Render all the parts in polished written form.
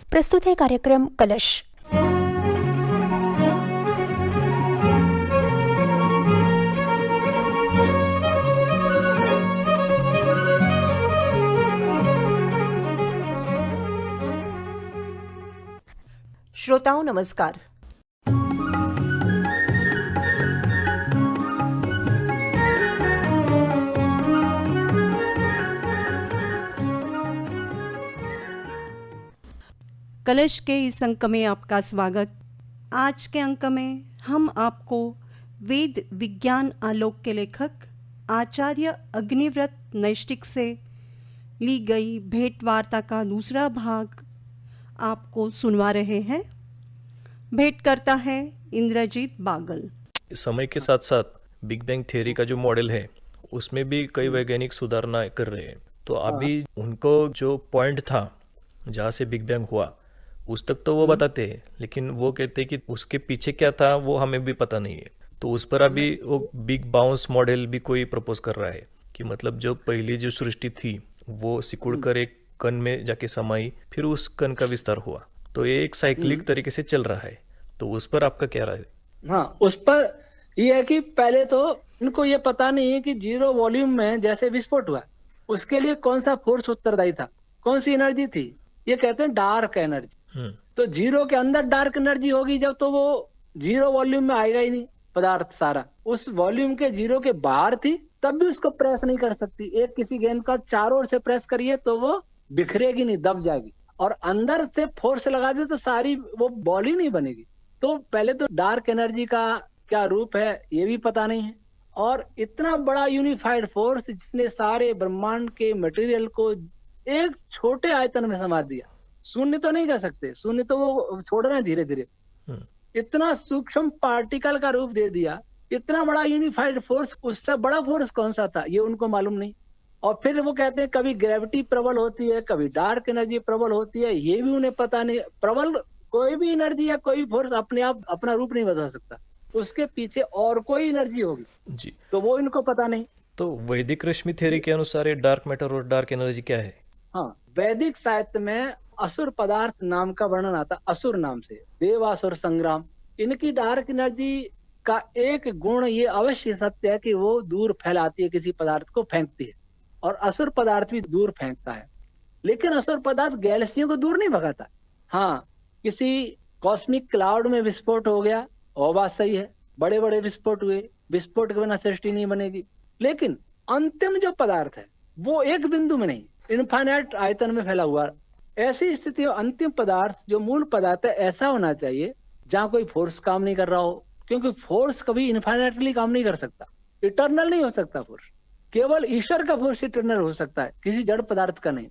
प्रस्तुत है कार्यक्रम कलश। श्रोताओं नमस्कार। कलश के इस अंक में आपका स्वागत। आज के अंक में हम आपको वेद विज्ञान आलोक के लेखक आचार्य अग्निव्रत नैष्टिक से ली गई भेंट वार्ता का दूसरा भाग आपको सुनवा रहे हैं। भेंट करता है इंद्रजीत बागल। समय के साथ साथ बिग बैंग थ्योरी का जो मॉडल है उसमें भी कई वैज्ञानिक सुधारना कर रहे हैं। तो अभी उनको जो पॉइंट था जहाँ से बिग बैंग हुआ उस तक तो वो बताते हैं, लेकिन वो कहते हैं कि उसके पीछे क्या था वो हमें भी पता नहीं है। तो उस पर अभी वो बिग बाउंस मॉडल भी कोई प्रपोज कर रहा है कि मतलब जो पहली जो सृष्टि थी वो सिकुड़ कर एक कण में जाके समाई, फिर उस कण का विस्तार हुआ। तो ये एक साइक्लिक तरीके से चल रहा है। तो उस पर आपका क्या राय है? हाँ, उस पर ये है कि पहले तो इनको ये पता नहीं है कि जीरो वॉल्यूम में जैसे विस्फोट हुआ उसके लिए कौन सा फोर्स उत्तरदायी था, कौन सी एनर्जी थी। ये कहते हैं डार्क एनर्जी। तो जीरो के अंदर डार्क एनर्जी होगी जब, तो वो जीरो वॉल्यूम में आएगा ही नहीं पदार्थ सारा। उस वॉल्यूम के जीरो के बाहर थी तब भी उसको प्रेस नहीं कर सकती। एक किसी गेंद का चारों ओर से प्रेस करिए तो वो बिखरेगी नहीं, दब जाएगी। और अंदर से फोर्स लगा दे तो सारी वो बॉल ही नहीं बनेगी। तो पहले तो डार्क एनर्जी का क्या रूप है ये भी पता नहीं है। और इतना बड़ा यूनिफाइड फोर्स जिसने सारे ब्रह्मांड के मटेरियल को एक छोटे आयतन में समा दिया। शून्य तो नहीं कह सकते, शून्य तो वो छोड़ रहे हैं धीरे धीरे। इतना सूक्ष्म पार्टिकल का रूप दे दिया, इतना बड़ा यूनिफाइड फोर्स। उससे बड़ा फोर्स कौन सा था ये उनको मालूम नहीं। और फिर वो कहते हैं कभी ग्रेविटी प्रबल होती है, कभी डार्क एनर्जी प्रबल होती है, ये भी उन्हें पता नहीं। प्रबल कोई भी एनर्जी या कोई फोर्स अपने आप अपना रूप नहीं बदल सकता, उसके पीछे और कोई एनर्जी होगी जी, तो वो इनको पता नहीं। तो वैदिक रश्मि थ्योरी के अनुसार डार्क मैटर और डार्क एनर्जी क्या है? हाँ, वैदिक साहित्य में असुर पदार्थ नाम का वर्णन आता, असुर नाम से, देवासुर संग्राम। इनकी डार्क एनर्जी का एक गुण ये अवश्य सत्य है कि वो दूर फैलाती है, किसी पदार्थ को फेंकती है। और असुर पदार्थ भी दूर फेंकता है, लेकिन असुर पदार्थ गैलेक्सियों को दूर नहीं भगाता। हाँ, किसी कॉस्मिक क्लाउड में विस्फोट हो गया वो बात सही है, बड़े बड़े विस्फोट हुए, विस्फोट के बिना सृष्टि नहीं बनेगी। लेकिन अंतिम जो पदार्थ है वो एक बिंदु में नहीं, इनफाइनाइट आयतन में फैला हुआ। ऐसी स्थिति में अंतिम पदार्थ जो मूल पदार्थ है ऐसा होना चाहिए जहाँ कोई फोर्स काम नहीं कर रहा हो, क्योंकि फोर्स कभी इनफाइनाइटली काम नहीं कर सकता, इटर्नल नहीं हो सकता फोर्स। केवल ईश्वर का फोर्स इटर्नल हो सकता है, किसी जड़ पदार्थ का नहीं।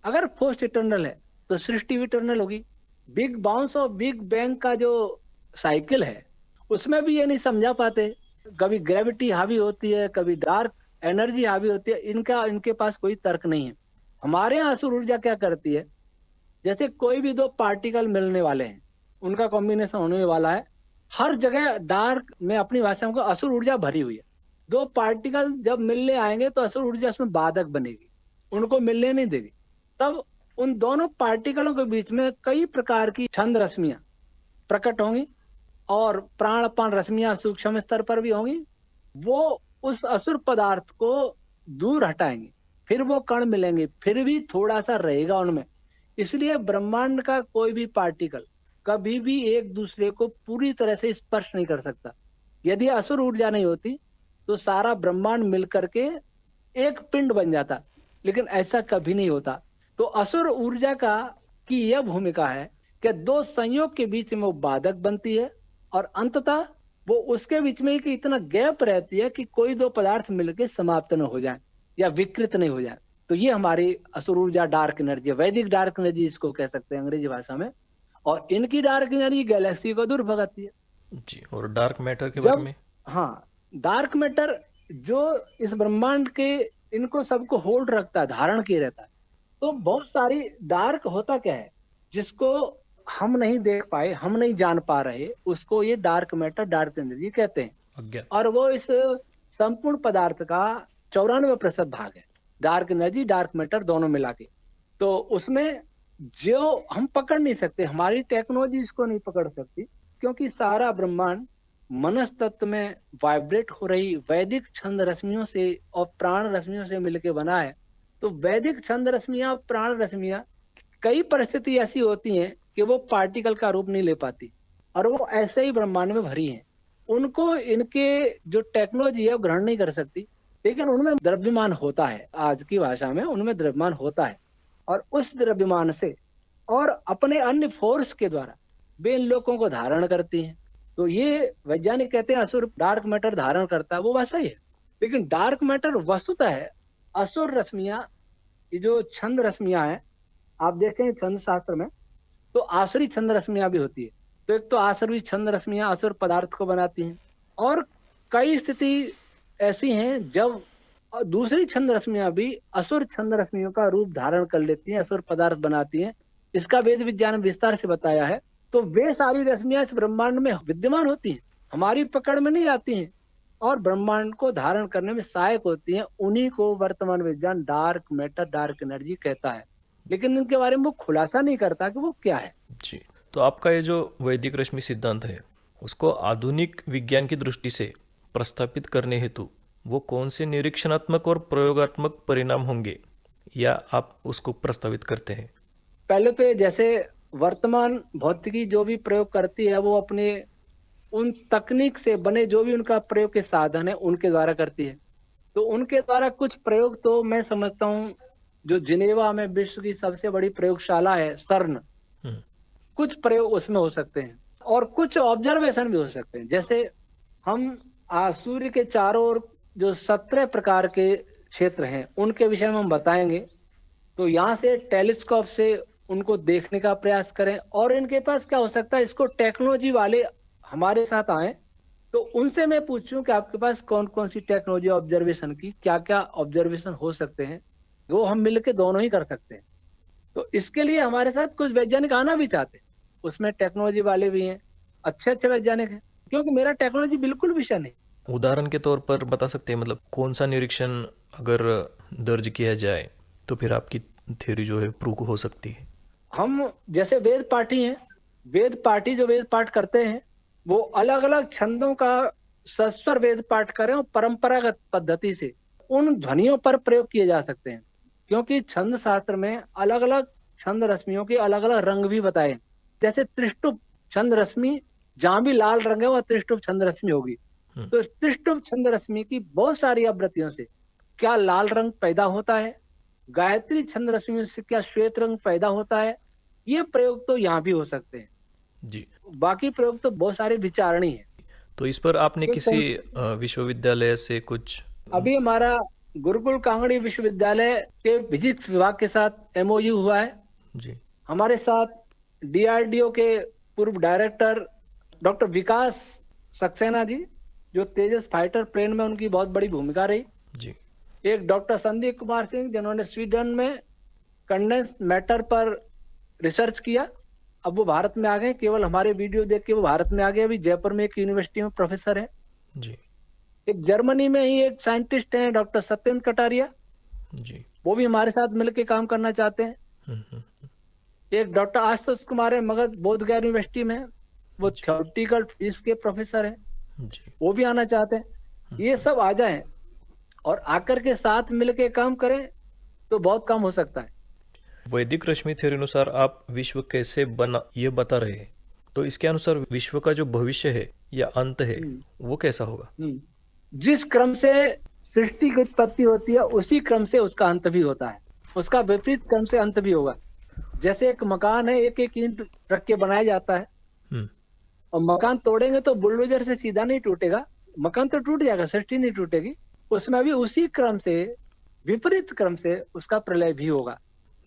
अगर फोर्स इटर्नल है तो सृष्टि भी इटर्नल होगी। बिग बाउंस और बिग बैंग का जो साइकिल है उसमें भी ये नहीं समझा पाते, कभी ग्रेविटी हावी होती है, कभी डार्क एनर्जी हावी होती है। इनके पास कोई तर्क नहीं है। हमारे यहाँ असुर ऊर्जा क्या करती है, जैसे कोई भी दो पार्टिकल मिलने वाले हैं, उनका कॉम्बिनेशन होने वाला है, हर जगह डार्क में अपनी भाषा में असुर ऊर्जा भरी हुई है। दो पार्टिकल जब मिलने आएंगे तो असुर ऊर्जा उसमें बाधक बनेगी, उनको मिलने नहीं देगी। तब उन दोनों पार्टिकलों के बीच में कई प्रकार की छंद रश्मियां प्रकट होंगी और प्राणपान रश्मियां सूक्ष्म स्तर पर भी होंगी। वो उस असुर पदार्थ को दूर हटाएंगे, फिर वो कण मिलेंगे, फिर भी थोड़ा सा रहेगा उनमें। इसलिए ब्रह्मांड का कोई भी पार्टिकल कभी भी एक दूसरे को पूरी तरह से स्पर्श नहीं कर सकता। यदि असुर ऊर्जा नहीं होती तो सारा ब्रह्मांड मिलकर के एक पिंड बन जाता, लेकिन ऐसा कभी नहीं होता। तो असुर ऊर्जा का की यह भूमिका है कि दो संयोग के बीच में वो बाधक बनती है और अंततः वो उसके बीच में कि इतना गैप रहती है कि कोई दो पदार्थ मिलकर समाप्त न हो जाए या विकृत नहीं हो जाए। तो ये हमारी असुर ऊर्जा डार्क एनर्जी, वैदिक डार्क एनर्जी इसको कह सकते हैं अंग्रेजी भाषा में। और इनकी डार्क एनर्जी गैलेक्सी को दूर भगाती है जी। और डार्क मैटर के बारे में? हाँ, डार्क मैटर जो इस ब्रह्मांड के इनको सबको होल्ड रखता है, धारण किए रहता है। तो बहुत सारी डार्क होता क्या है जिसको हम नहीं देख पाए, हम नहीं जान पा रहे, उसको ये डार्क मैटर, डार्क एनर्जी कहते हैं। और वो इस संपूर्ण पदार्थ का 94% भाग है, डार्क एनर्जी डार्क मैटर दोनों मिला के। तो उसमें जो हम पकड़ नहीं सकते, हमारी टेक्नोलॉजी इसको नहीं पकड़ सकती, क्योंकि सारा ब्रह्मांड मनस तत्व में वाइब्रेट हो रही वैदिक छंद रश्मियों से और प्राण रश्मियों से मिलकर बना है। तो वैदिक छंद रश्मियां, प्राण रश्मियां, कई परिस्थिति ऐसी होती हैं कि वो पार्टिकल का रूप नहीं ले पाती और वो ऐसे ही ब्रह्मांड में भरी हैं। उनको इनके जो टेक्नोलॉजी है वो ग्रहण नहीं कर सकती, लेकिन उनमें द्रव्यमान होता है। आज की भाषा में उनमें द्रव्यमान होता है और उस द्रव्यमान से और अपने अन्य फोर्स के द्वारा वे इन लोगों को धारण करती हैं। तो ये वैज्ञानिक कहते हैं असुर डार्क मैटर धारण करता है, वो वैसा ही है। लेकिन डार्क मैटर वस्तुतः है असुर रश्मियां, ये जो छंद रश्मियां हैं, आप देखें छंद शास्त्र में तो आसुरी छंद रश्मियां भी होती है। तो एक तो आसुरी छंद रश्मियां असुर पदार्थ को बनाती हैं, और कई स्थिति ऐसी हैं जब दूसरी छंद रश्मियां भी असुर छंद रश्मियों का रूप धारण कर लेती हैं, असुर पदार्थ बनाती हैं। इसका वेद विज्ञान विस्तार से बताया है। तो वे सारी रश्मियां इस ब्रह्मांड में विद्यमान होती हैं, हमारी पकड़ में नहीं आती हैं और ब्रह्मांड को धारण करने में सहायक होती हैं। उन्हीं को वर्तमान विज्ञान डार्क मैटर, डार्क एनर्जी कहता है, लेकिन इनके बारे में वो खुलासा नहीं करता कि वो क्या है। जी, तो आपका ये जो वैदिक रश्मि सिद्धांत है उसको आधुनिक विज्ञान की दृष्टि से प्रस्थापित करने हेतु वो कौन से निरीक्षणात्मक और प्रयोगात्मक परिणाम होंगे, या आप उसको प्रस्तावित करते हैं? पहले तो जैसे वर्तमान भौतिकी जो भी प्रयोग करती है वो अपने उन तकनीक से बने जो भी उनका प्रयोग के साधन है उनके द्वारा करती है। तो उनके द्वारा कुछ प्रयोग तो मैं समझता हूँ, जो जिनेवा में विश्व की सबसे बड़ी प्रयोगशाला है सर्न, कुछ प्रयोग उसमें हो सकते हैं और कुछ ऑब्जर्वेशन भी हो सकते हैं। जैसे हम सूर्य के चारों ओर जो 17 प्रकार के क्षेत्र हैं उनके विषय में हम बताएंगे। तो यहाँ से टेलीस्कोप से उनको देखने का प्रयास करें, और इनके पास क्या हो सकता है, इसको टेक्नोलॉजी वाले हमारे साथ आए तो उनसे मैं पूछूं कि आपके पास कौन कौन सी टेक्नोलॉजी ऑब्जर्वेशन की, क्या क्या ऑब्जर्वेशन हो सकते हैं, वो हम मिलके दोनों ही कर सकते हैं। तो इसके लिए हमारे साथ कुछ वैज्ञानिक आना भी चाहते हैं, उसमें टेक्नोलॉजी वाले भी हैं, अच्छे अच्छे वैज्ञानिक हैं, क्योंकि मेरा टेक्नोलॉजी बिल्कुल विषय नहीं। उदाहरण के तौर पर बता सकते हैं, मतलब कौन सा निरीक्षण अगर दर्ज किया जाए तो फिर आपकी थ्योरी जो है प्रूव हो सकती है? हम जैसे वेद पाठी हैं, वेद पाठी जो वेद पाठ करते हैं वो अलग अलग छंदों का सस्वर वेद पाठ करें और परंपरागत पद्धति से उन ध्वनियों पर प्रयोग किए जा सकते हैं, क्योंकि छंद शास्त्र में अलग अलग छंद रश्मियों के अलग अलग रंग भी बताए। जैसे त्रिष्टुप छंद रश्मि, जहां भी लाल रंग है वह त्रिष्टुप छंद रश्मि होगी। तो इस त्रिष्टुप छंद रश्मि की बहुत सारी आवृत्तियों से क्या लाल रंग पैदा होता है, गायत्री छंद रश्मि से क्या श्वेत रंग पैदा होता है, ये प्रयोग तो यहाँ भी हो सकते हैं जी। बाकी प्रयोग तो बहुत सारे विचारणी है। तो इस पर आपने किसी विश्वविद्यालय से कुछ? अभी हमारा गुरुकुल कांगड़ी विश्वविद्यालय के फिजिक्स विभाग के साथ MOU हुआ है जी। हमारे साथ DRDO के पूर्व डायरेक्टर डॉक्टर विकास सक्सेना जी, जो तेजस फाइटर प्लेन में उनकी बहुत बड़ी भूमिका रही जी। एक डॉक्टर संदीप कुमार सिंह, जिन्होंने स्वीडन में कंडेंस मैटर पर रिसर्च किया, अब वो भारत में आ गए, केवल हमारे वीडियो देख के वो भारत में आ गए। अभी जयपुर में एक यूनिवर्सिटी में प्रोफेसर है जी। एक जर्मनी में ही एक साइंटिस्ट हैं डॉक्टर सत्येंद्र कटारिया जी। वो भी हमारे साथ मिलकर काम करना चाहते हैं। एक डॉक्टर आशुतोष कुमार है मगध बोध गया यूनिवर्सिटी में, वो थ्योरेटिकल फिजिक्स के प्रोफेसर है, वो भी आना चाहते हैं। ये सब आ जाएं और आकर के साथ मिलके काम करें तो बहुत काम हो सकता है। वैदिक रश्मि थ्योरी अनुसार आप विश्व कैसे बना ये बता रहे हैं, तो इसके अनुसार विश्व का जो भविष्य है या अंत है वो कैसा होगा? जिस क्रम से सृष्टि की उत्पत्ति होती है उसी क्रम से उसका अंत भी होता है, उसका विपरीत क्रम से अंत भी होगा। जैसे एक मकान है, एक एक ईंट रख के बनाया जाता है और मकान तोड़ेंगे तो बुलडोजर से सीधा नहीं टूटेगा, मकान तो टूट जाएगा, सृष्टि नहीं टूटेगी। उसमें भी उसी क्रम से, विपरीत क्रम से उसका प्रलय भी होगा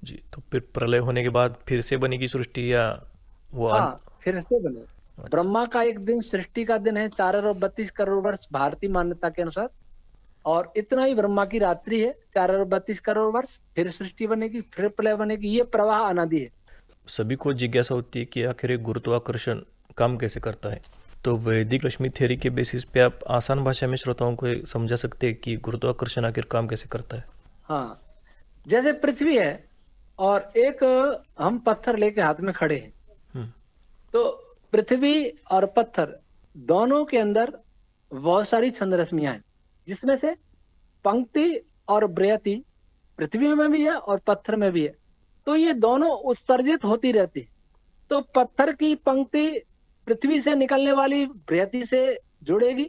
जी। तो फिर प्रलय होने के बाद फिर से बनेगी सृष्टि या वो? हाँ, फिर से बने। अच्छा। ब्रह्मा का एक दिन सृष्टि का दिन है 4 अरब 32 करोड़ वर्ष भारतीय मान्यता के अनुसार, और इतना ही ब्रह्मा की रात्रि है 4 अरब 32 करोड़ वर्ष, फिर सृष्टि बनेगी, फिर प्रलय बनेगी। ये प्रवाह अनादि है। सभी को जिज्ञासा होती है कि आखिर ये गुरुत्वाकर्षण काम कैसे करता है, तो वैदिक रश्मि थ्योरी के बेसिस पे आप आसान भाषा में श्रोताओं को समझा सकते हैं कि गुरुत्वाकर्षण आखिर काम कैसे करता है? हाँ, जैसे पृथ्वी है, और एक हम पत्थर लेके हाथ में खड़े हैं। हम्म, तो पृथ्वी और पत्थर दोनों के अंदर बहुत सारी छंद रश्मियां हैं, जिसमें से पंक्ति और ब्रयति पृथ्वी में भी है और पत्थर में भी है। तो ये दोनों उत्सर्जित होती रहती है। तो पत्थर की पंक्ति पृथ्वी से निकलने वाली ब्रयति से जुड़ेगी,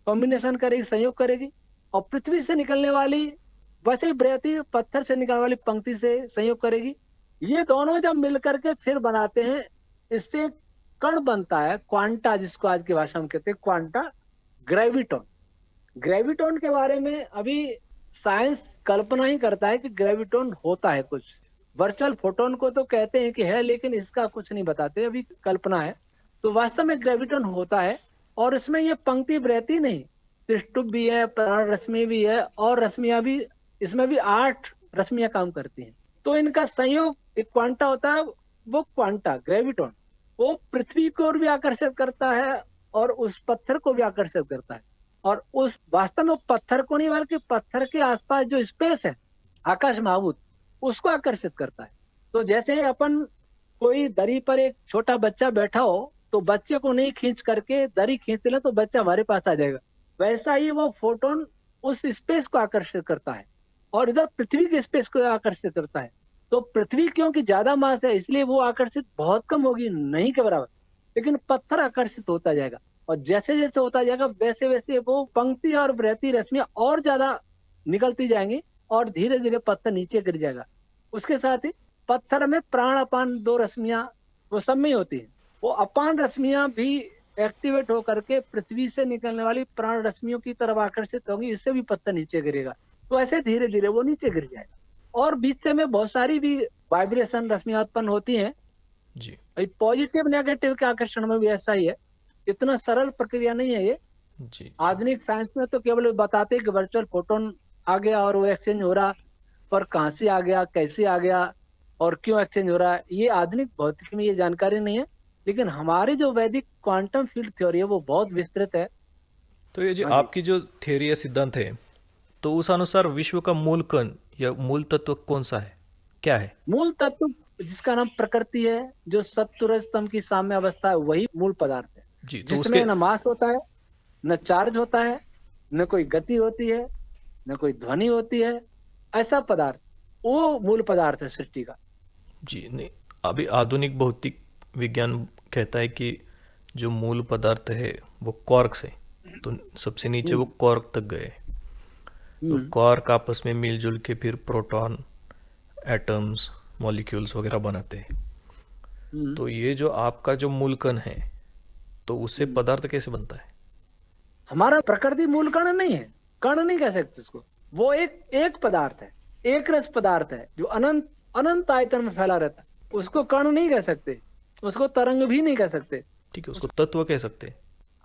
कॉम्बिनेशन करेगी, संयोग करेगी, और पृथ्वी से निकलने वाली वैसे ही ब्रयति पत्थर से निकलने वाली पंक्ति से संयोग करेगी। ये दोनों जब मिलकर के फिर बनाते हैं, इससे कण बनता है क्वांटा, जिसको आज की भाषा में कहते हैं क्वांटा, ग्रेविटॉन। ग्रेविटॉन के बारे में अभी साइंस कल्पना ही करता है कि ग्रेविटॉन होता है कुछ। वर्चुअल फोटोन को तो कहते हैं कि है, लेकिन इसका कुछ नहीं बताते, अभी कल्पना है। तो वास्तव में ग्रेविटॉन होता है, और इसमें ये पंक्ति बहती नहीं, त्रिष्टुप भी है, प्राण रश्मि भी है, और रश्मियां भी, इसमें भी 8 रश्मियां काम करती हैं। तो इनका संयोग एक क्वांटा होता है। वो क्वांटा ग्रेविटॉन वो पृथ्वी को भी आकर्षित करता है और उस पत्थर को भी आकर्षित करता है, और उस वास्तव में पत्थर को नहीं बल्कि पत्थर के आसपास जो स्पेस है आकाश महाभूत, उसको आकर्षित करता है। तो जैसे अपन कोई दरी पर एक छोटा बच्चा बैठा हो, तो बच्चे को नहीं खींच करके दरी खींच ले तो बच्चा हमारे पास आ जाएगा, वैसा ही वो फोटोन उस स्पेस को आकर्षित करता है और इधर पृथ्वी के स्पेस को आकर्षित करता है। तो पृथ्वी क्योंकि ज्यादा मास है, इसलिए वो आकर्षित बहुत कम होगी, नहीं के बराबर, लेकिन पत्थर आकर्षित होता जाएगा, और जैसे जैसे होता जाएगा वैसे वैसे वो पंक्ति और बृहति रश्मियां और ज्यादा निकलती जाएंगी, और धीरे धीरे पत्थर नीचे गिर जाएगा। उसके साथ ही पत्थर में प्राण अपान 2 रश्मियां वो सब में होती है। वो अपान रश्मियां भी एक्टिवेट होकर के पृथ्वी से निकलने वाली प्राण रश्मियों की तरफ आकर्षित होंगी, इससे भी पत्थर नीचे गिरेगा। तो ऐसे धीरे धीरे वो नीचे गिर जाएगा, और बीच से में बहुत सारी भी वाइब्रेशन रश्मियां उत्पन्न होती हैं जी पॉजिटिव नेगेटिव के आकर्षण में भी ऐसा ही है। इतना सरल प्रक्रिया नहीं है ये। जी आधुनिक साइंस में तो केवल बताते हैं कि वर्चुअल फोटोन आ गया और वो एक्सचेंज हो रहा, पर कहाँ से आ गया, कैसे आ गया और क्यों एक्सचेंज हो रहा है, ये आधुनिक भौतिकी में ये जानकारी नहीं है। लेकिन हमारी जो वैदिक क्वांटम फील्ड थ्योरी है वो बहुत विस्तृत है। तो ये जो हाँ जी। आपकी जो थ्योरी या सिद्धांत है, तो उस अनुसार विश्व का मूल कण या मूल तत्व कौन सा है, क्या है? मूल तत्व जिसका नाम प्रकृति है, जो सत्व रज तम की साम्य अवस्था है, वही मूल पदार्थ है, जी तो जिसमें उसके न मास होता है, न चार्ज होता है, न कोई गति होती है, न कोई ध्वनि होती है। ऐसा पदार्थ वो मूल पदार्थ है सृष्टि का। जी नहीं, अभी आधुनिक भौतिक विज्ञान कहता है कि जो मूल पदार्थ है वो क्वार्क्स है, तो सबसे नीचे वो क्वार्क तक गए। तो क्वार्क आपस में मिलजुल के फिर प्रोटॉन, एटम्स, मॉलिक्यूल्स वगैरह बनाते हैं। तो ये जो आपका जो मूल कण है, तो उससे पदार्थ कैसे बनता है? हमारा प्रकृति मूल कण नहीं है, कण नहीं कह सकते उसको। वो एक पदार्थ है, एक रस पदार्थ है जो अनंत अनंत आयतन में फैला रहता है। उसको कण नहीं कह सकते, उसको तरंग भी नहीं कह सकते। ठीक है, उसको तत्व कह सकते हैं।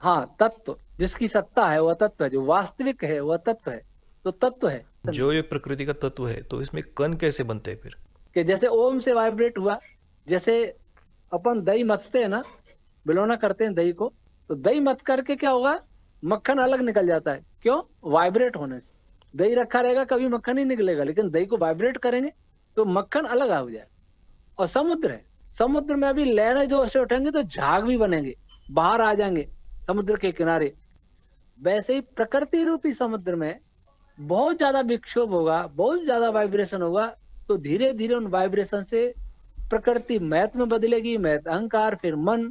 हाँ, तत्व जिसकी सत्ता है वह तत्व है, जो वास्तविक है वह तत्व है। तो तत्व है जो ये प्रकृति का तत्व है, तो इसमें कण कैसे बनते हैं फिर? कि जैसे ओम से वाइब्रेट हुआ, जैसे अपन दही मथते हैं ना, बिलोना करते हैं दही को, तो दही मथ करके क्या होगा, मक्खन अलग निकल जाता है। क्यों? वाइब्रेट होने से। दही रखा रहेगा कभी मक्खन ही निकलेगा, लेकिन दही को वाइब्रेट करेंगे तो मक्खन अलग हो जाए। और समुद्र है, समुद्र में अभी लहरें जो ऐसे उठेंगे तो झाग भी बनेंगे, बाहर आ जाएंगे समुद्र के किनारे। वैसे ही प्रकृति रूपी समुद्र में बहुत ज्यादा विक्षोभ होगा, बहुत ज्यादा वाइब्रेशन होगा, तो धीरे धीरे उन वाइब्रेशन से प्रकृति मैथ में बदलेगी, मैथ अहंकार, फिर मन,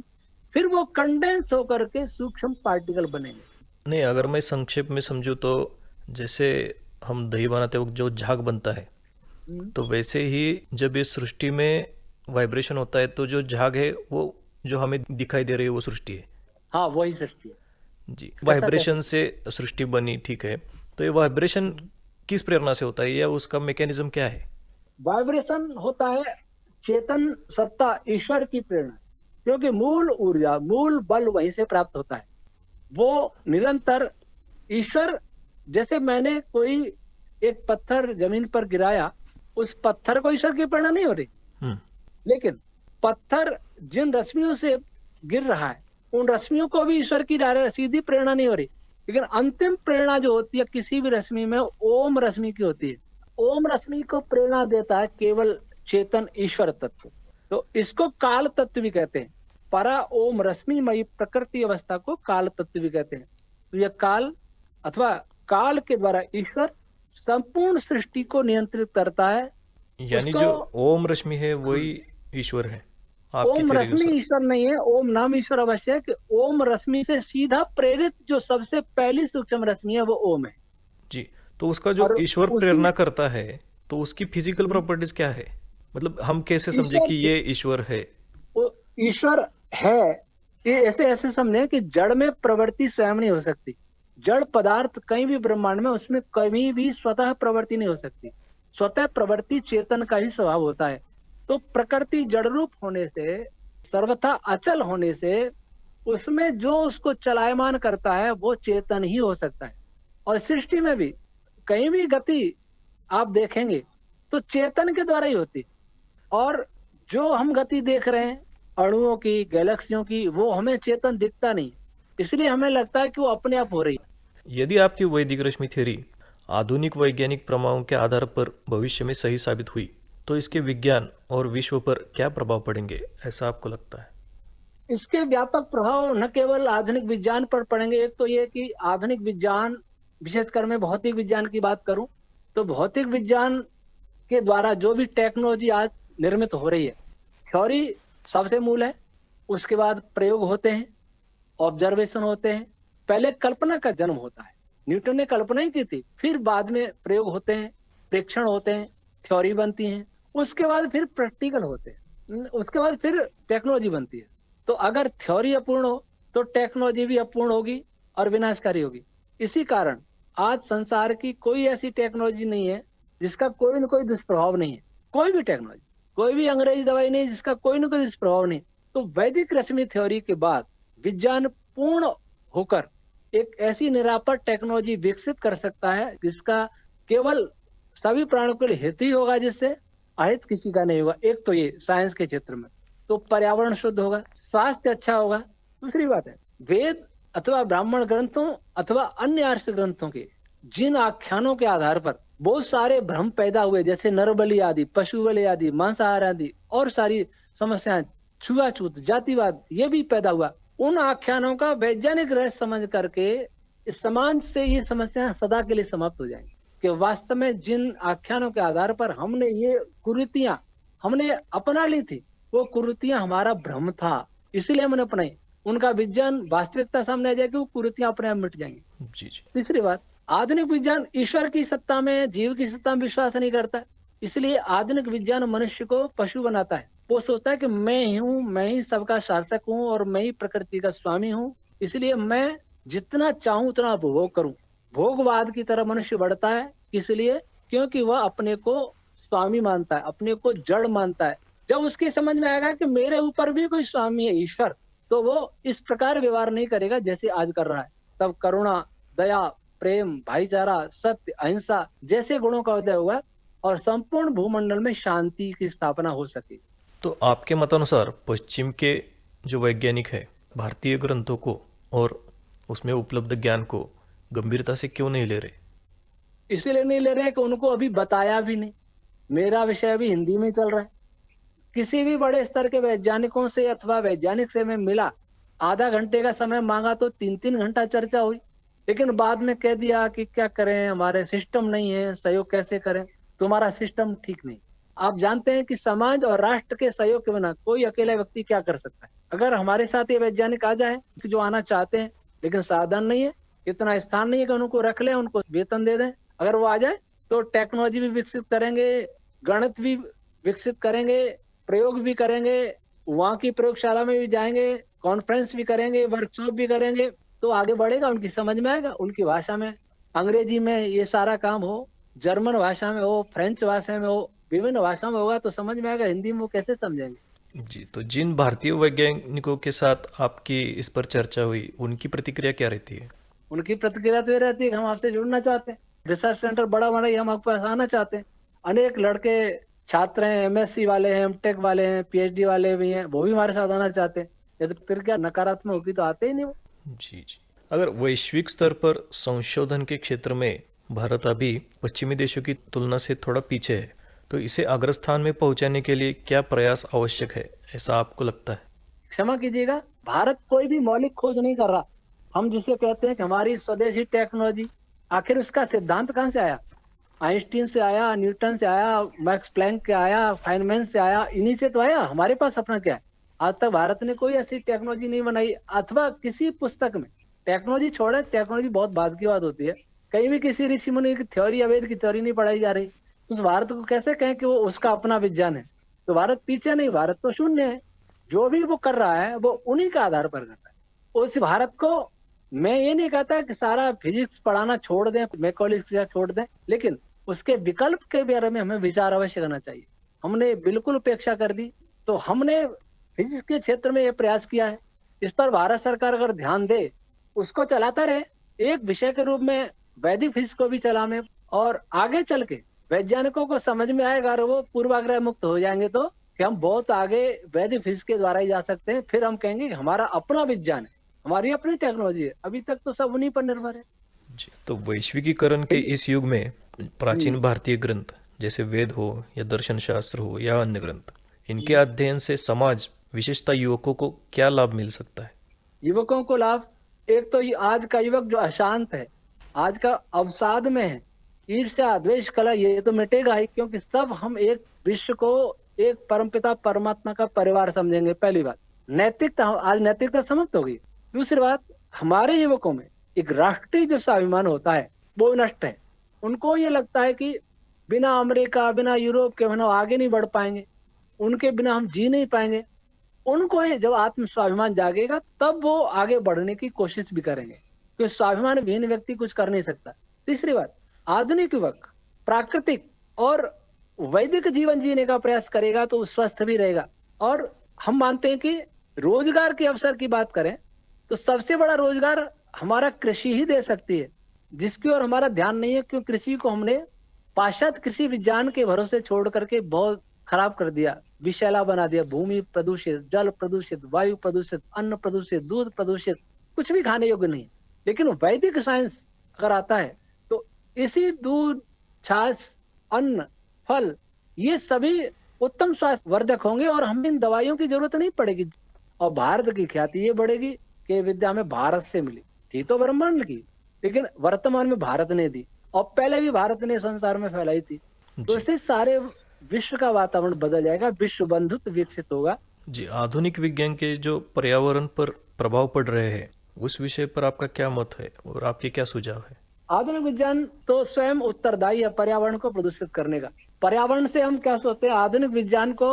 फिर वो कंडेंस होकर के सूक्ष्म पार्टिकल बनेंगे। नहीं, अगर मैं संक्षेप में समझूँ तो जैसे हम दही बनाते वक्त जो झाग बनता है, तो वैसे ही जब ये सृष्टि में वाइब्रेशन होता है, तो जो झाग है वो जो हमें दिखाई दे रही है वो सृष्टि है। हाँ, वही सृष्टि है जी, वाइब्रेशन से सृष्टि बनी, ठीक है। तो ये वाइब्रेशन किस प्रेरणा से होता है या उसका मैकेनिज्म क्या है? वाइब्रेशन होता है चेतन सत्ता ईश्वर की प्रेरणा, क्योंकि मूल ऊर्जा, मूल बल वहीं से प्राप्त होता है। वो निरंतर ईश्वर, जैसे मैंने कोई एक पत्थर जमीन पर गिराया, उस पत्थर को ईश्वर की प्रेरणा नहीं हो रही, लेकिन पत्थर जिन रश्मियों से गिर रहा है उन रश्मियों को भी ईश्वर की सीधी प्रेरणा नहीं हो रही। लेकिन अंतिम प्रेरणा जो होती है किसी भी रश्मि में, ओम रश्मि की होती है। ओम रश्मि को प्रेरणा देता है केवल चेतन ईश्वर तत्व। तो इसको काल तत्व भी कहते हैं। परा ओम रश्मिमयी प्रकृति अवस्था को काल तत्व भी कहते हैं। तो यह काल अथवा काल के द्वारा ईश्वर संपूर्ण सृष्टि को नियंत्रित करता है। यानी उसको जो ओम रश्मि है वही ईश्वर है आपकी ओम थ्योरी के रश्मि अनुसार। ईश्वर नहीं है, ओम नाम ईश्वर अवश्य है कि ओम रश्मि से सीधा प्रेरित जो सबसे पहली सूक्ष्म रश्मि है वो ओम है। जी, तो उसका जो और ईश्वर उसी प्रेरणा करता है तो उसकी फिजिकल प्रॉपर्टीज क्या है? मतलब हम कैसे समझे ईश्वर कि ये ईश्वर है? वो ईश्वर है, ये ऐसे ऐसे समझे कि जड़ में प्रवृत्ति स्वयं नहीं हो सकती। जड़ पदार्थ कहीं भी ब्रह्मांड में उसमें कभी भी स्वतः प्रवृत्ति नहीं हो सकती। स्वतः प्रवृत्ति चेतन का ही स्वभाव होता है। तो प्रकृति जड़ रूप होने से, सर्वथा अचल होने से, उसमें जो उसको चलायमान करता है वो चेतन ही हो सकता है। और सृष्टि में भी कहीं भी गति आप देखेंगे तो चेतन के द्वारा ही होती। और जो हम गति देख रहे हैं अणुओं की, गैलेक्सियों की, वो हमें चेतन दिखता नहीं, इसलिए हमें लगता है कि वो अपने आप हो रही है। यदि आपकी वैदिक रश्मि थ्योरी आधुनिक वैज्ञानिक प्रमाणों के आधार पर भविष्य में सही साबित हुई तो इसके विज्ञान और विश्व पर क्या प्रभाव पड़ेंगे, ऐसा आपको लगता है? इसके व्यापक प्रभाव न केवल आधुनिक विज्ञान पर पड़ेंगे। एक तो ये कि आधुनिक विज्ञान, विशेषकर मैं भौतिक विज्ञान की बात करूं तो भौतिक विज्ञान के द्वारा जो भी टेक्नोलॉजी आज निर्मित हो रही है, थ्योरी सबसे मूल है, उसके बाद प्रयोग होते हैं, ऑब्जर्वेशन होते हैं, पहले कल्पना का जन्म होता है। न्यूटन ने कल्पना ही की थी, फिर बाद में प्रयोग होते हैं, प्रेक्षण होते हैं, थ्योरी बनती है, उसके बाद फिर प्रैक्टिकल होते हैं, उसके बाद फिर टेक्नोलॉजी बनती है। तो अगर थ्योरी अपूर्ण हो तो टेक्नोलॉजी भी अपूर्ण होगी और विनाशकारी होगी। इसी कारण आज संसार की कोई ऐसी टेक्नोलॉजी नहीं है जिसका कोई न कोई दुष्प्रभाव नहीं है। कोई भी टेक्नोलॉजी, कोई भी अंग्रेजी दवाई नहीं जिसका कोई न कोई दुष्प्रभाव नहीं। तो वैदिक रश्मि थ्योरी के बाद विज्ञान पूर्ण होकर एक ऐसी निरापद टेक्नोलॉजी विकसित कर सकता है जिसका केवल सभी प्राणियों के लिए हित ही होगा, जिससे अहित किसी का नहीं होगा। एक तो ये साइंस के क्षेत्र में तो पर्यावरण शुद्ध होगा, स्वास्थ्य अच्छा होगा। दूसरी बात है, वेद अथवा ब्राह्मण ग्रंथों अथवा अन्य आर्ष ग्रंथों के जिन आख्यानों के आधार पर बहुत सारे भ्रम पैदा हुए, जैसे नरबलि आदि, पशु बलि आदि, मांसाहार आदि और सारी समस्याएं, छुआछूत, जातिवाद, ये भी पैदा हुआ। उन आख्यानों का वैज्ञानिक रहस्य समझ करके इस समाज से ये समस्याएं सदा के लिए समाप्त हो जाएंगी कि वास्तव में जिन आख्यानों के आधार पर हमने ये कुरीतियां हमने अपना ली थी, वो कुरीतियां हमारा भ्रम था, इसलिए हमने अपनाई। उनका विज्ञान वास्तविकता सामने आ जाएगी, वो कुरीतियां अपने आप मिट जाएंगी। जी जी। तीसरी बात, आधुनिक विज्ञान ईश्वर की सत्ता में, जीव की सत्ता में विश्वास नहीं करता, इसलिए आधुनिक विज्ञान मनुष्य को पशु बनाता है। वो सोचता है कि मैं ही हूँ, मैं ही सबका शासक हूँ और मैं ही प्रकृति का स्वामी हूँ, इसलिए मैं जितना चाहूं उतना उपभोग करूं। भोगवाद की तरह मनुष्य बढ़ता है, इसलिए क्योंकि वह अपने को स्वामी मानता है, अपने को जड़ मानता है। जब उसकी समझ में आएगा कि मेरे ऊपर भी कोई स्वामी है, ईश्वर, तो वो इस प्रकार व्यवहार नहीं करेगा जैसे आज कर रहा है। तब करुणा, दया, प्रेम, भाईचारा, सत्य, अहिंसा जैसे गुणों का उदय हुआ और संपूर्ण भूमंडल में शांति की स्थापना हो सके। तो आपके मतानुसार पश्चिम के जो वैज्ञानिक है भारतीय ग्रंथों को और उसमें उपलब्ध ज्ञान को गंभीरता से क्यों नहीं ले रहे? इसलिए नहीं ले रहे कि उनको अभी बताया भी नहीं। मेरा विषय अभी हिंदी में चल रहा है। किसी भी बड़े स्तर के वैज्ञानिकों से अथवा वैज्ञानिक से मैं मिला, आधा घंटे का समय मांगा तो 3-3 घंटा चर्चा हुई, लेकिन बाद में कह दिया कि क्या करें, हमारे सिस्टम नहीं है, सहयोग कैसे करें, तुम्हारा सिस्टम ठीक नहीं। आप जानते हैं कि समाज और राष्ट्र के सहयोग के बिना कोई अकेला व्यक्ति क्या कर सकता है। अगर हमारे साथ ये वैज्ञानिक आ जाए कि जो आना चाहते हैं लेकिन साधन नहीं है, इतना स्थान नहीं है कि उनको रख लें, उनको वेतन दे दें, अगर वो आ जाए तो टेक्नोलॉजी भी विकसित करेंगे, गणित भी विकसित करेंगे, प्रयोग भी करेंगे, वहाँ की प्रयोगशाला में भी जाएंगे, कॉन्फ्रेंस भी करेंगे, वर्कशॉप भी करेंगे, तो आगे बढ़ेगा, उनकी समझ में आएगा, उनकी भाषा में, अंग्रेजी में ये सारा काम हो, जर्मन भाषा में हो, फ्रेंच भाषा में हो, विभिन्न भाषा में होगा तो समझ में आएगा। हिंदी में वो कैसे समझेंगे? जी, तो जिन भारतीय वैज्ञानिकों के साथ आपकी इस पर चर्चा हुई उनकी प्रतिक्रिया क्या रहती है? उनकी प्रतिक्रिया तो ये रहती है कि हम आपसे जुड़ना चाहते हैं, रिसर्च सेंटर बड़ा बड़ा ही हम आपके पास आना चाहते हैं। अनेक लड़के छात्र हैं, एमएससी वाले हैं, एमटेक वाले हैं, पीएचडी वाले भी हैं, वो भी हमारे साथ आना चाहते हैं। यदि फिर क्या नकारात्मक होगी तो आते ही नहीं वो। जी जी। अगर वैश्विक स्तर पर संशोधन के क्षेत्र में भारत अभी पश्चिमी देशों की तुलना से थोड़ा पीछे है, तो इसे अग्रस्थान में पहुंचाने के लिए क्या प्रयास आवश्यक है, ऐसा आपको लगता है? क्षमा कीजिएगा, भारत कोई भी मौलिक खोज नहीं कर रहा। हम जिसे कहते हैं कि हमारी स्वदेशी टेक्नोलॉजी, आखिर उसका सिद्धांत कहाँ से आया? आइंस्टीन से आया, न्यूटन से आया, मैक्स प्लैंक से आया, फाइनमैन से आया, इन्हीं से तो आया। हमारे पास अपना क्या है? आज तक भारत ने कोई ऐसी टेक्नोलॉजी नहीं बनाई, अथवा किसी पुस्तक में। टेक्नोलॉजी छोड़े, टेक्नोलॉजी बहुत बाद की बात होती है। कहीं भी किसी ऋषि मुनि की थ्योरी या वेद की थ्योरी नहीं पढ़ाई जा रही, तो उस भारत को कैसे कहें कि वो उसका अपना विज्ञान है? तो भारत पीछे नहीं, भारत तो शून्य है। जो भी वो कर रहा है वो उन्हीं का आधार पर करता है। उस भारत को मैं ये नहीं कहता कि सारा फिजिक्स पढ़ाना छोड़ दें, मैकेनिक्स छोड़ दें, लेकिन उसके विकल्प के बारे में हमें विचार अवश्य करना चाहिए। हमने बिल्कुल उपेक्षा कर दी। तो हमने फिजिक्स के क्षेत्र में ये प्रयास किया है, इस पर भारत सरकार अगर ध्यान दे, उसको चलाता रहे, एक विषय के रूप में वैदिक फिजिक्स को भी चलाने, और आगे चल के वैज्ञानिकों को समझ में आएगा और वो पूर्वाग्रह मुक्त हो जाएंगे, तो कि हम बहुत आगे वैदिक फिजिक्स के द्वारा ही जा सकते हैं। फिर हम कहेंगे कि हमारा अपना विज्ञान है, हमारी अपनी टेक्नोलॉजी है। अभी तक तो सब उन्हीं पर निर्भर है जी, तो वैश्विकीकरण के इस युग में प्राचीन भारतीय ग्रंथ जैसे वेद हो या दर्शन शास्त्र हो या अन्य ग्रंथ, इनके अध्ययन से समाज, विशेषतः युवकों को क्या लाभ मिल सकता है? युवकों को लाभ, एक तो आज का युवक जो अशांत है, आज का अवसाद में है, ईर्ष्या द्वेष कलह, ये तो मिटेगा ही, क्योंकि सब हम एक विश्व को एक परमपिता परमात्मा का परिवार समझेंगे। पहली बात, नैतिकता, आज नैतिकता समाप्त हो गई। दूसरी बात, हमारे युवकों में एक राष्ट्रीय जो स्वाभिमान होता है वो नष्ट है। उनको ये लगता है कि बिना अमेरिका, बिना यूरोप के बिना आगे नहीं बढ़ पाएंगे, उनके बिना हम जी नहीं पाएंगे। उनको ये जब आत्म स्वाभिमान जागेगा तब वो आगे बढ़ने की कोशिश भी करेंगे, क्योंकि स्वाभिमान विहीन व्यक्ति कुछ कर नहीं सकता। तीसरी बात, आधुनिक युवक प्राकृतिक और वैदिक जीवन जीने का प्रयास करेगा तो स्वस्थ भी रहेगा। और हम मानते हैं कि रोजगार के अवसर की बात करें तो सबसे बड़ा रोजगार हमारा कृषि ही दे सकती है, जिसकी ओर हमारा ध्यान नहीं है, क्योंकि कृषि को हमने पाश्चात्य कृषि विज्ञान के भरोसे छोड़ करके बहुत खराब कर दिया, विषैला बना दिया। भूमि प्रदूषित, जल प्रदूषित, वायु प्रदूषित, अन्न प्रदूषित, दूध प्रदूषित, कुछ भी खाने योग्य नहीं। लेकिन वैदिक साइंस अगर आता है तो इसी दूध, छाछ, अन्न, फल, ये सभी उत्तम स्वास्थ्य वर्धक होंगे और हमें इन दवाइयों की जरूरत नहीं पड़ेगी। और भारत की ख्याति ये बढ़ेगी कि विद्या हमें भारत से मिली थी, तो ब्रह्मांड की, लेकिन वर्तमान में भारत ने दी और पहले भी भारत ने संसार में फैलाई थी। तो इससे सारे विश्व का वातावरण बदल जाएगा, विश्व बंधुत्व विकसित होगा। जी, आधुनिक विज्ञान के जो पर्यावरण पर प्रभाव पड़ रहे हैं, उस विषय पर आपका क्या मत है और आपके क्या सुझाव है? आधुनिक विज्ञान तो स्वयं उत्तरदायी है पर्यावरण को प्रदूषित करने का। पर्यावरण से हम क्या सोचते हैं, आधुनिक विज्ञान को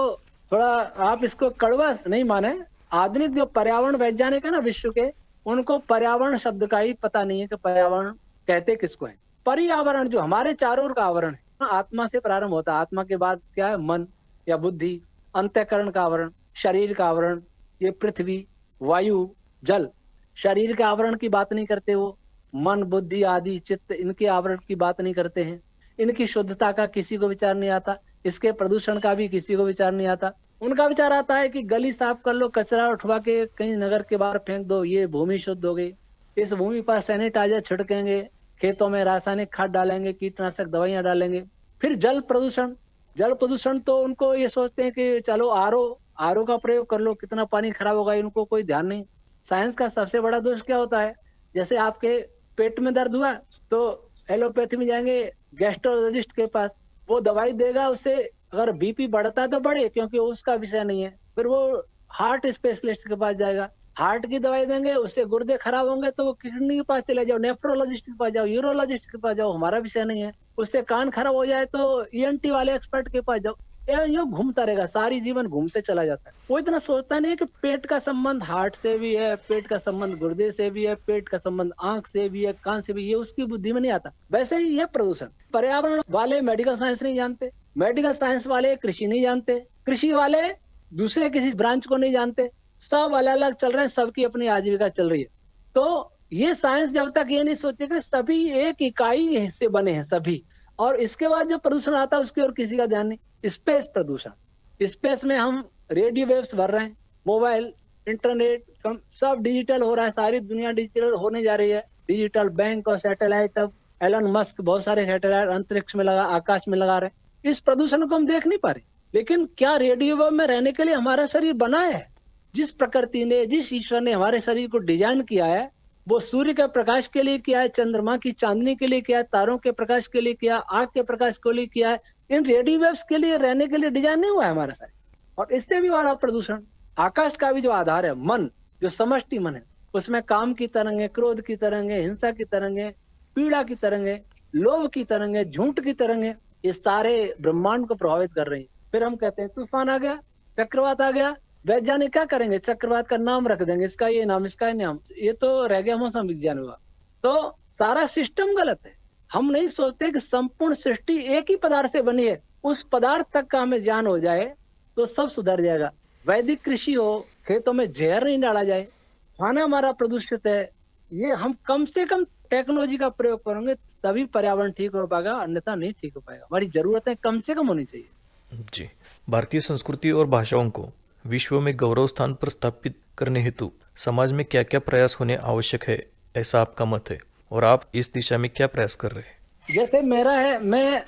थोड़ा आप इसको कड़वा नहीं माने। आधुनिक जो पर्यावरण वैज्ञानिक है ना विश्व के, उनको पर्यावरण शब्द का ही पता नहीं है कि पर्यावरण कहते किसको है। पर्यावरण जो हमारे चारों ओर का आवरण है, आत्मा से प्रारंभ होता है। आत्मा के बाद क्या है? मन या बुद्धि, अंतःकरण का आवरण, शरीर का आवरण, ये पृथ्वी, वायु, जल। शरीर के आवरण की बात नहीं करते वो, मन, बुद्धि आदि चित्त, इनके आवरण की बात नहीं करते हैं। इनकी शुद्धता का किसी को विचार नहीं आता, इसके प्रदूषण का भी किसी को विचार नहीं आता। उनका विचार आता है कि गली साफ कर लो, कचरा उठवा के कहीं नगर के बाहर फेंक दो, ये भूमि शुद्ध हो गई। इस भूमि पर सैनिटाइजर छिड़केंगे, खेतों में रासायनिक खाद डालेंगे, कीटनाशक दवाइयां डालेंगे। फिर जल प्रदूषण, जल प्रदूषण तो उनको ये सोचते हैं कि चलो आरओ का प्रयोग कर लो, कितना पानी खराब होगा, इनको कोई ध्यान नहीं। साइंस का सबसे बड़ा दोष क्या होता है? जैसे आपके पेट में दर्द हुआ तो एलोपैथी में जाएंगे गैस्ट्रोलॉजिस्ट के पास, वो दवाई देगा, उससे अगर बीपी बढ़ता है तो बढ़े, क्योंकि उसका विषय नहीं है। फिर वो हार्ट स्पेशलिस्ट के पास जाएगा, हार्ट की दवाई देंगे, उससे गुर्दे खराब होंगे तो वो किडनी के पास चले जाओ, नेफ्रोलॉजिस्ट के पास जाओ, यूरोलॉजिस्ट के पास जाओ, हमारा विषय नहीं है। उससे कान खराब हो जाए तो ईएनटी वाले एक्सपर्ट के पास जाओ। यो घूमता रहेगा, सारी जीवन घूमते चला जाता है। वो इतना सोचता नहीं है कि पेट का संबंध हार्ट से भी है, पेट का संबंध गुर्दे से भी है, पेट का संबंध आंख से भी है, कान से भी, ये उसकी बुद्धि में नहीं आता। वैसे ही ये प्रदूषण, पर्यावरण वाले मेडिकल साइंस नहीं जानते, मेडिकल साइंस वाले कृषि नहीं जानते, कृषि वाले दूसरे किसी ब्रांच को नहीं जानते, सब अलग अलग चल रहे हैं, सबकी अपनी आजीविका चल रही है। तो ये साइंस जब तक ये नहीं सोचेगा सभी एक इकाई से बने हैं सभी, और इसके बाद जो प्रदूषण आता है उसकी और किसी का ध्यान नहीं। स्पेस प्रदूषण, स्पेस में हम रेडियो वेव्स भर रहे हैं, मोबाइल, इंटरनेट, सब डिजिटल हो रहा है, सारी दुनिया डिजिटल होने जा रही है। डिजिटल बैंक और सैटेलाइट, अब एलन मस्क बहुत सारे सैटेलाइट अंतरिक्ष में लगा, आकाश में लगा रहे हैं। इस प्रदूषण को हम देख नहीं पा रहे। लेकिन क्या रेडियो में रहने के लिए हमारा शरीर बना है? जिस प्रकृति ने, जिस ईश्वर ने हमारे शरीर को डिजाइन किया है, वो सूर्य के प्रकाश के लिए किया है, चंद्रमा की चांदनी के लिए किया है, तारों के प्रकाश के लिए किया है, आग के प्रकाश के लिए किया है। इन रेडियो वेव्स के लिए रहने के लिए डिजाइन नहीं हुआ है हमारा शरीर। और इससे भी बड़ा प्रदूषण आकाश का भी जो आधार है, मन, जो समष्टि मन है, उसमें काम की तरंगे, क्रोध की तरंगे, हिंसा की तरंगे, पीड़ा की तरंगे, लोभ की तरंगे, झूठ की तरंगे, ये सारे ब्रह्मांड को प्रभावित कर रही हैं। फिर हम कहते हैं तूफान आ गया, चक्रवात आ गया। वैज्ञानिक क्या करेंगे? चक्रवात का नाम रख देंगे, इसका ये नाम, इसका ये नाम। ये तो रह गया मौसम विज्ञान हुआ। तो सारा सिस्टम गलत है। हम नहीं सोचते कि संपूर्ण सृष्टि एक ही पदार्थ से बनी है। उस पदार्थ तक का हमें ज्ञान हो जाए तो सब सुधर जाएगा। वैदिक कृषि हो, खेतों में जहर नहीं डाला जाए, खाना हमारा प्रदूषित है, ये हम कम से कम टेक्नोलॉजी का प्रयोग करेंगे तभी पर्यावरण ठीक हो पाएगा, अन्यथा नहीं ठीक हो पाएगा। हमारी जरूरतें कम से कम होनी चाहिए। जी, भारतीय संस्कृति और भाषाओं को विश्व में गौरव स्थान पर स्थापित करने हेतु समाज में क्या क्या प्रयास होने आवश्यक है, ऐसा आपका मत है, और आप इस दिशा में क्या प्रयास कर रहे हैं? जैसे मेरा है, मैं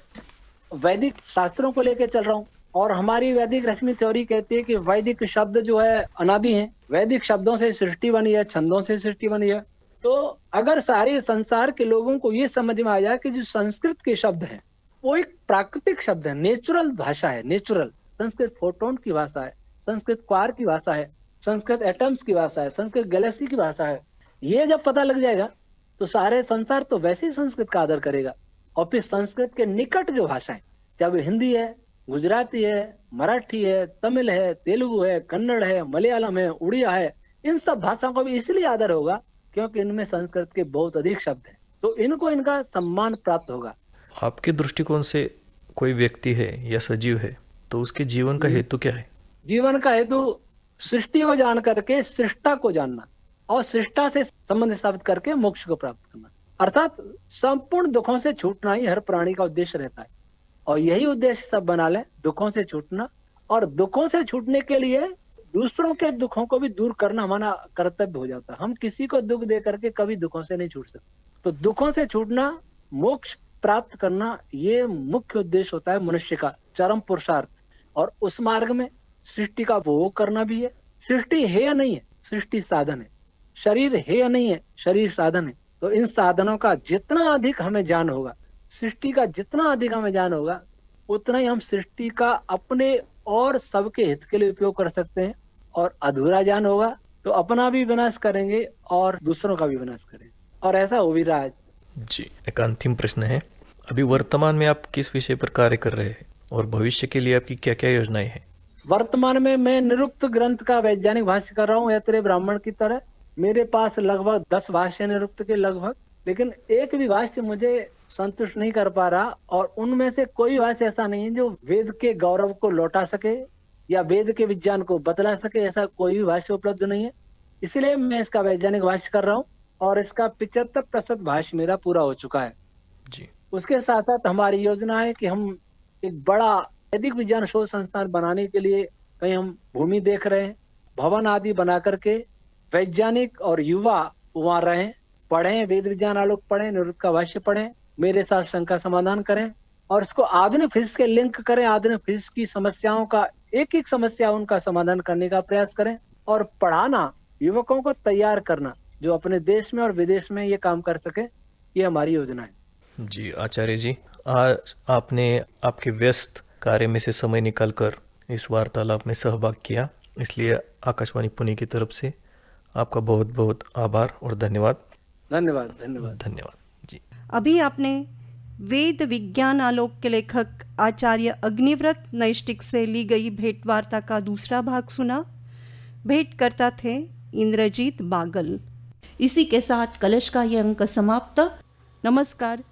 वैदिक शास्त्रों को लेकर चल रहा हूँ, और हमारी वैदिक रश्मि थ्योरी कहती है कि वैदिक शब्द जो है अनादि हैं। वैदिक शब्दों से सृष्टि बनी है, छंदों से सृष्टि बनी है। तो अगर सारे संसार के लोगों को ये समझ में आ जाए कि जो संस्कृत के शब्द हैं वो एक प्राकृतिक शब्द है, नेचुरल भाषा है, नेचुरल। संस्कृत फोटोन की भाषा है, संस्कृत क्वार की भाषा है, संस्कृत एटम्स की भाषा है, संस्कृत गैलेक्सी की भाषा है। ये जब पता लग जाएगा तो सारे संसार तो वैसे ही संस्कृत का आदर करेगा। और फिर संस्कृत के निकट जो भाषाएं, चाहे वो हिंदी है, गुजराती है, मराठी है, तमिल है, तेलुगु है, कन्नड़ है, मलयालम है, उड़िया है, इन सब भाषाओं का भी इसलिए आदर होगा क्योंकि इनमें संस्कृत के बहुत अधिक शब्द हैं, तो इनको इनका सम्मान प्राप्त होगा। आपके दृष्टिकोण से कोई व्यक्ति है या सजीव है तो उसके जीवन का हेतु क्या है? जीवन का हेतु सृष्टि को जान करके सृष्टा को जानना और सृष्टा से संबंध स्थापित करके मोक्ष को प्राप्त करना, अर्थात संपूर्ण दुखों से छूटना ही हर प्राणी का उद्देश्य रहता है। और यही उद्देश्य सब बना ले, दुखों से छूटना। और दुखों से छूटने के लिए दूसरों के दुखों को भी दूर करना हमारा कर्तव्य हो जाता है। हम किसी को दुख दे करके कभी दुखों से नहीं छूट सकते। तो दुखों से छूटना, मोक्ष प्राप्त करना, ये मुख्य उद्देश्य होता है मनुष्य का, चरम पुरुषार्थ। और उस मार्ग में सृष्टि का भोग करना भी है। सृष्टि है या नहीं है, सृष्टि साधन है। शरीर है या नहीं है, शरीर साधन है। तो इन साधनों का जितना अधिक हमें ज्ञान होगा, सृष्टि का जितना अधिक हमें ज्ञान होगा, उतना ही हम सृष्टि का अपने और सबके हित के लिए उपयोग कर सकते हैं। और अधूरा ज्ञान होगा तो अपना भी विनाश करेंगे और दूसरों का भी विनाश करेंगे, और ऐसा हो भी रहा है। जी, एक अंतिम प्रश्न है, अभी वर्तमान में आप किस विषय पर कार्य कर रहे हैं और भविष्य के लिए आपकी क्या क्या योजनाएं हैं? वर्तमान में मैं निरुक्त ग्रंथ का वैज्ञानिक भाष्य कर रहा हूँ, यात्रे ब्राह्मण की तरह। मेरे पास लगभग 10 भाष्य निरुक्त के लगभग, लेकिन एक भी भाष्य मुझे संतुष्ट नहीं कर पा रहा। और उनमें से कोई भाष्य ऐसा नहीं है जो वेद के गौरव को लौटा सके या वेद के विज्ञान को बदला सके, ऐसा कोई भी भाष्य उपलब्ध नहीं है। इसलिए मैं इसका वैज्ञानिक भाष्य कर रहा हूँ और इसका 75% भाष्य मेरा पूरा हो चुका है जी। उसके साथ साथ हमारी योजना है कि हम एक बड़ा वैदिक विज्ञान शोध संस्थान बनाने के लिए कहीं हम भूमि देख रहे हैं, भवन आदि बना करके वैज्ञानिक और युवा वहाँ रहें, पढ़ें, वेद विज्ञान आलोक पढ़ें, निरुक्त का भाष्य पढ़ें, मेरे साथ शंका समाधान करें और इसको आधुनिक फिजिक्स के लिंक करें। आधुनिक फिजिक्स की समस्याओं का एक एक समस्या उनका समाधान करने का प्रयास करें और पढ़ाना, युवकों को तैयार करना जो अपने देश में और विदेश में ये काम कर सके, ये हमारी योजना है। जी आचार्य जी, आज आपने आपके व्यस्त कार्य में से समय निकालकर इस वार्तालाप में सहभाग किया, इसलिए आकाशवाणी पुणे की तरफ से आपका बहुत बहुत आभार और धन्यवाद। धन्यवाद धन्यवाद धन्यवाद जी। अभी आपने वेद विज्ञान आलोक के लेखक आचार्य अग्निव्रत नैष्टिक से ली गई भेंट वार्ता का दूसरा भाग सुना। भेंटकर्ता थे इंद्रजीत बागल। इसी के साथ कलश का ये अंक समाप्त। नमस्कार।